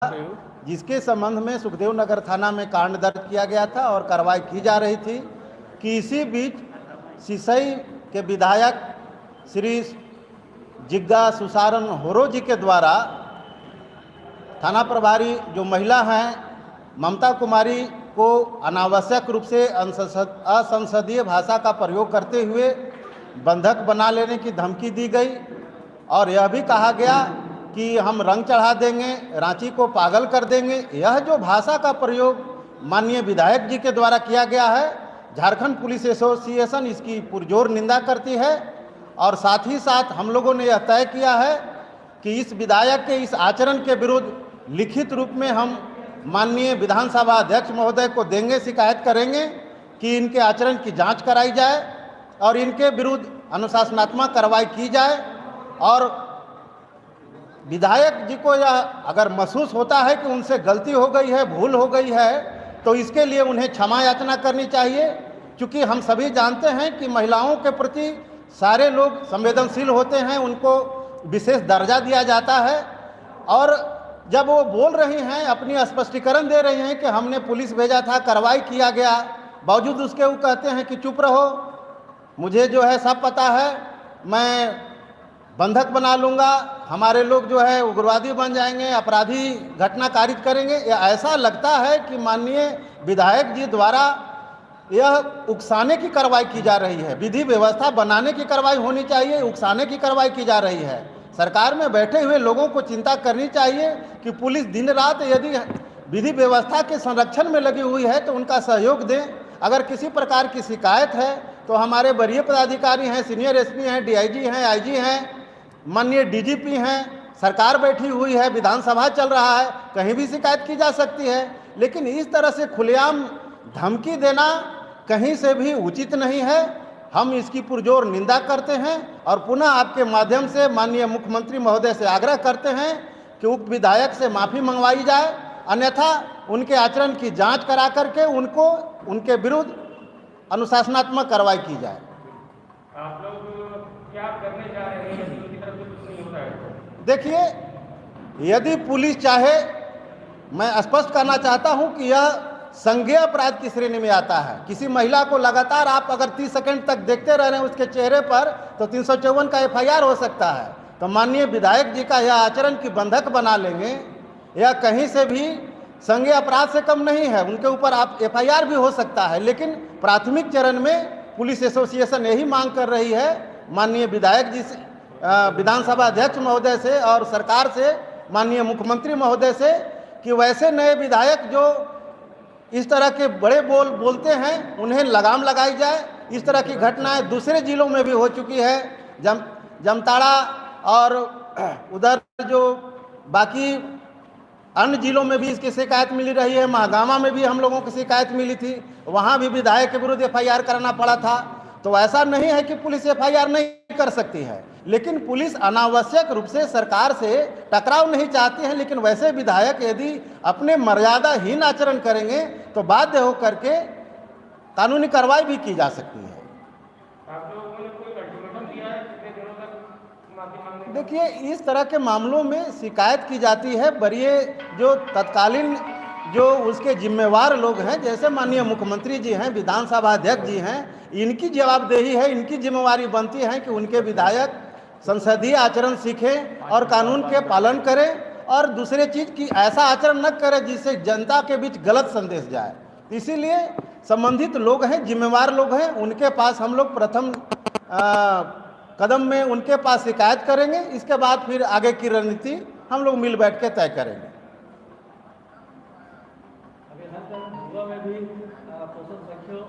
जिसके संबंध में सुखदेव नगर थाना में कांड दर्ज किया गया था और कार्रवाई की जा रही थी कि इसी बीच सिसई के विधायक श्री जिग्गा सुसारन होरो जी के द्वारा थाना प्रभारी जो महिला हैं ममता कुमारी को अनावश्यक रूप से असंसदीय भाषा का प्रयोग करते हुए बंधक बना लेने की धमकी दी गई और यह भी कहा गया कि हम रंग चढ़ा देंगे, रांची को पागल कर देंगे। यह जो भाषा का प्रयोग माननीय विधायक जी के द्वारा किया गया है, झारखंड पुलिस एसोसिएशन इसकी पुरजोर निंदा करती है और साथ ही साथ हम लोगों ने यह तय किया है कि इस विधायक के इस आचरण के विरुद्ध लिखित रूप में हम माननीय विधानसभा अध्यक्ष महोदय को देंगे, शिकायत करेंगे कि इनके आचरण की जांच कराई जाए और इनके विरुद्ध अनुशासनात्मक कार्रवाई की जाए। और विधायक जी को यह अगर महसूस होता है कि उनसे गलती हो गई है, भूल हो गई है, तो इसके लिए उन्हें क्षमा याचना करनी चाहिए, क्योंकि हम सभी जानते हैं कि महिलाओं के प्रति सारे लोग संवेदनशील होते हैं, उनको विशेष दर्जा दिया जाता है। और जब वो बोल रही हैं, अपनी स्पष्टीकरण दे रही हैं कि हमने पुलिस भेजा था, कार्रवाई किया गया, बावजूद उसके वो कहते हैं कि चुप रहो, मुझे जो है सब पता है, मैं बंधक बना लूँगा, हमारे लोग जो है उग्रवादी बन जाएंगे, अपराधी घटना कारित करेंगे। ऐसा लगता है कि माननीय विधायक जी द्वारा यह उकसाने की कार्रवाई की जा रही है। विधि व्यवस्था बनाने की कार्रवाई होनी चाहिए, उकसाने की कार्रवाई की जा रही है। सरकार में बैठे हुए लोगों को चिंता करनी चाहिए कि पुलिस दिन रात यदि विधि व्यवस्था के संरक्षण में लगी हुई है तो उनका सहयोग दें। अगर किसी प्रकार की शिकायत है तो हमारे वरीय पदाधिकारी हैं, सीनियर एसपी हैं, डीआईजी हैं, आईजी हैं, माननीय डीजीपी हैं, सरकार बैठी हुई है, विधानसभा चल रहा है, कहीं भी शिकायत की जा सकती है। लेकिन इस तरह से खुलेआम धमकी देना कहीं से भी उचित नहीं है। हम इसकी पुरजोर निंदा करते हैं और पुनः आपके माध्यम से माननीय मुख्यमंत्री महोदय से आग्रह करते हैं कि उप विधायक से माफ़ी मंगवाई जाए, अन्यथा उनके आचरण की जांच करा करके उनको उनके विरुद्ध अनुशासनात्मक कार्रवाई की जाए। आप लोग क्या करने जा रहे हैं? उनकी तरफ से कुछ नहीं होता है। देखिए, यदि पुलिस चाहे, मैं स्पष्ट करना चाहता हूं कि यह संज्ञेय अपराध की श्रेणी में आता है। किसी महिला को लगातार आप अगर 30 सेकंड तक देखते रह रहे हैं उसके चेहरे पर, तो 354 का एफआईआर हो सकता है। तो माननीय विधायक जी का यह आचरण की बंधक बना लेंगे, यह कहीं से भी संज्ञेय अपराध से कम नहीं है, उनके ऊपर आप एफआईआर भी हो सकता है। लेकिन प्राथमिक चरण में पुलिस एसोसिएशन यही मांग कर रही है माननीय विधायक जी से, विधानसभा अध्यक्ष महोदय से और सरकार से, माननीय मुख्यमंत्री महोदय से, कि वैसे नए विधायक जो इस तरह के बड़े बोलते हैं उन्हें लगाम लगाई जाए। इस तरह की घटनाएं दूसरे जिलों में भी हो चुकी है, जामताड़ा और उधर जो बाकी अन्य जिलों में भी इसकी शिकायत मिली रही है। महागामा में भी हम लोगों की शिकायत मिली थी, वहाँ भी विधायक के विरुद्ध एफआईआर कराना पड़ा था। तो ऐसा नहीं है कि पुलिस एफआईआर नहीं कर सकती है, लेकिन पुलिस अनावश्यक रूप से सरकार से टकराव नहीं चाहती है। लेकिन वैसे विधायक यदि अपने मर्यादाहीन आचरण करेंगे तो बाध्य होकर के कानूनी कार्रवाई भी की जा सकती है। आप लोगों ने कोई अल्टीमेटम दिया है कितने दिनों तक माफी मांगने? देखिए, इस तरह के मामलों में शिकायत की जाती है, वरीय जो तत्कालीन जो उसके जिम्मेवार लोग हैं, जैसे माननीय मुख्यमंत्री जी हैं, विधानसभा अध्यक्ष जी हैं, इनकी जवाबदेही है, इनकी जिम्मेवारी बनती है कि उनके विधायक संसदीय आचरण सीखें और कानून के पालन करें। और दूसरे चीज़ की ऐसा आचरण न करें जिससे जनता के बीच गलत संदेश जाए। इसीलिए संबंधित लोग हैं, जिम्मेवार लोग हैं, उनके पास हम लोग प्रथम कदम में उनके पास शिकायत करेंगे। इसके बाद फिर आगे की रणनीति हम लोग मिल बैठ के तय करेंगे। में भी पोषण सखियों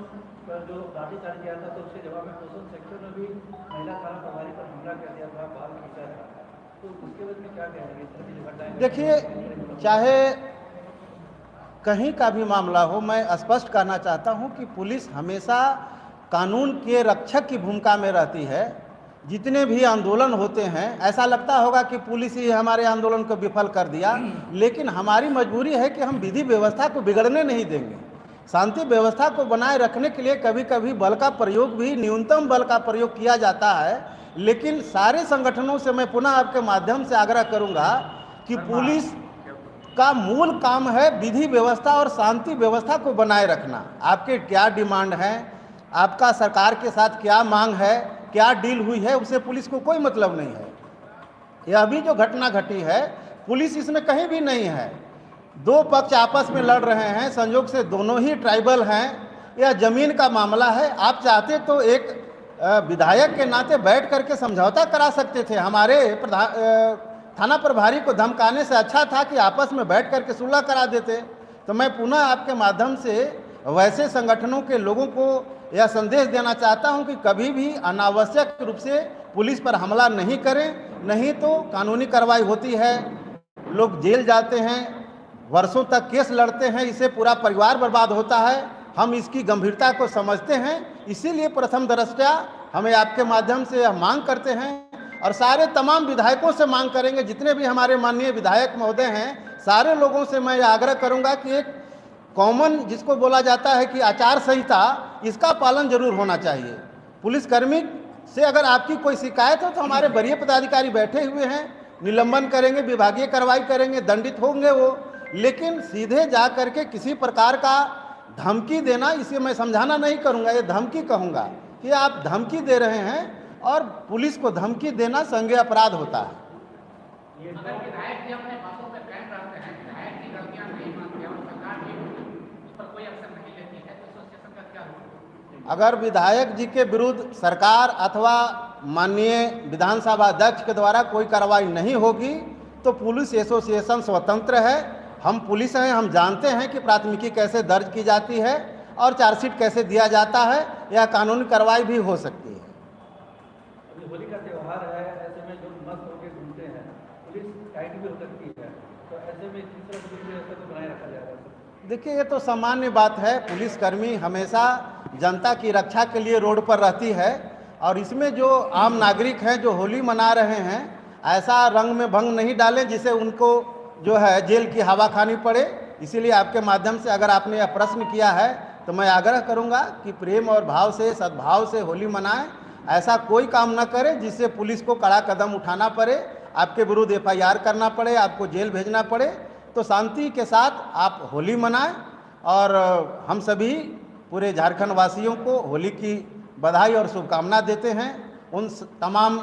पर जो लाठीचार्ज किया था, तो उसके जवाब में पोषण सखियों ने भी महिला थाना प्रभारी पर हमला कर दिया था, बाल खींचा था। तो उसके बारे में क्या कहेंगे? इस तरह की जो घटनाएं, देखिए, चाहे कहीं का भी मामला हो, मैं स्पष्ट करना चाहता हूं कि पुलिस हमेशा कानून के रक्षक की भूमिका में रहती है। जितने भी आंदोलन होते हैं, ऐसा लगता होगा कि पुलिस ही हमारे आंदोलन को विफल कर दिया, लेकिन हमारी मजबूरी है कि हम विधि व्यवस्था को बिगड़ने नहीं देंगे। शांति व्यवस्था को बनाए रखने के लिए कभी कभी बल का प्रयोग भी, न्यूनतम बल का प्रयोग किया जाता है। लेकिन सारे संगठनों से मैं पुनः आपके माध्यम से आग्रह करूंगा कि पुलिस का मूल काम है विधि व्यवस्था और शांति व्यवस्था को बनाए रखना। आपके क्या डिमांड है, आपका सरकार के साथ क्या मांग है, क्या डील हुई है, उससे पुलिस को कोई मतलब नहीं है। यह अभी जो घटना घटी है, पुलिस इसमें कहीं भी नहीं है। दो पक्ष आपस में लड़ रहे हैं, संयोग से दोनों ही ट्राइबल हैं, यह जमीन का मामला है। आप चाहते तो एक विधायक के नाते बैठ करके समझौता करा सकते थे। हमारे थाना प्रभारी को धमकाने से अच्छा था कि आपस में बैठ करके सुलह करा देते। तो मैं पुनः आपके माध्यम से वैसे संगठनों के लोगों को यह संदेश देना चाहता हूं कि कभी भी अनावश्यक रूप से पुलिस पर हमला नहीं करें, नहीं तो कानूनी कार्रवाई होती है, लोग जेल जाते हैं, वर्षों तक केस लड़ते हैं, इससे पूरा परिवार बर्बाद होता है। हम इसकी गंभीरता को समझते हैं, इसीलिए प्रथम दृष्टया हमें आपके माध्यम से यह मांग करते हैं और सारे तमाम विधायकों से मांग करेंगे, जितने भी हमारे माननीय विधायक महोदय हैं, सारे लोगों से मैं आग्रह करूंगा कि एक कॉमन जिसको बोला जाता है कि आचार संहिता, इसका पालन जरूर होना चाहिए। पुलिसकर्मी से अगर आपकी कोई शिकायत हो तो हमारे वरीय पदाधिकारी बैठे हुए हैं, निलंबन करेंगे, विभागीय कार्रवाई करेंगे, दंडित होंगे वो। लेकिन सीधे जा करके किसी प्रकार का धमकी देना, इसे मैं समझाना नहीं करूंगा, ये धमकी कहूंगा कि आप धमकी दे रहे हैं और पुलिस को धमकी देना संज्ञेय अपराध होता है। अगर विधायक जी अपने बातों पर कायम रहते हैं, विधायक की गलतियां नहीं मानते और सरकार भी उस पर कोई एक्शन नहीं लेती है, तो एसोसिएशन का क्या होगा? अगर विधायक जी के विरुद्ध सरकार अथवा माननीय विधानसभा अध्यक्ष के द्वारा कोई कार्रवाई नहीं होगी तो पुलिस एसोसिएशन स्वतंत्र है। हम पुलिस हैं, हम जानते हैं कि प्राथमिकी कैसे दर्ज की जाती है और चार्जशीट कैसे दिया जाता है, यह कानूनी कार्रवाई भी हो सकती है। अभी होली का त्यौहार है, ऐसे में जो मस्त होकर घूमते हैं, पुलिस टाइट भी हो सकती है, तो ऐसे में किस तरह पुलिस व्यवस्था को बनाए रखा जाएगा? देखिए, ये तो सामान्य बात है, पुलिसकर्मी हमेशा जनता की रक्षा के लिए रोड पर रहती है और इसमें जो आम नागरिक हैं जो होली मना रहे हैं, ऐसा रंग में भंग नहीं डालें जिससे उनको जो है जेल की हवा खानी पड़े। इसीलिए आपके माध्यम से अगर आपने यह प्रश्न किया है तो मैं आग्रह करूंगा कि प्रेम और भाव से, सद्भाव से होली मनाएं, ऐसा कोई काम न करें जिससे पुलिस को कड़ा कदम उठाना पड़े, आपके विरुद्ध FIR करना पड़े, आपको जेल भेजना पड़े। तो शांति के साथ आप होली मनाएं और हम सभी पूरे झारखंड वासियों को होली की बधाई और शुभकामना देते हैं। उन तमाम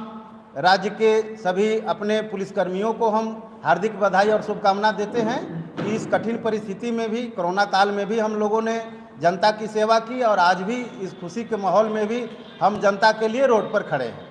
राज्य के सभी अपने पुलिसकर्मियों को हम हार्दिक बधाई और शुभकामना देते हैं कि इस कठिन परिस्थिति में भी, कोरोना काल में भी हम लोगों ने जनता की सेवा की और आज भी इस खुशी के माहौल में भी हम जनता के लिए रोड पर खड़े हैं।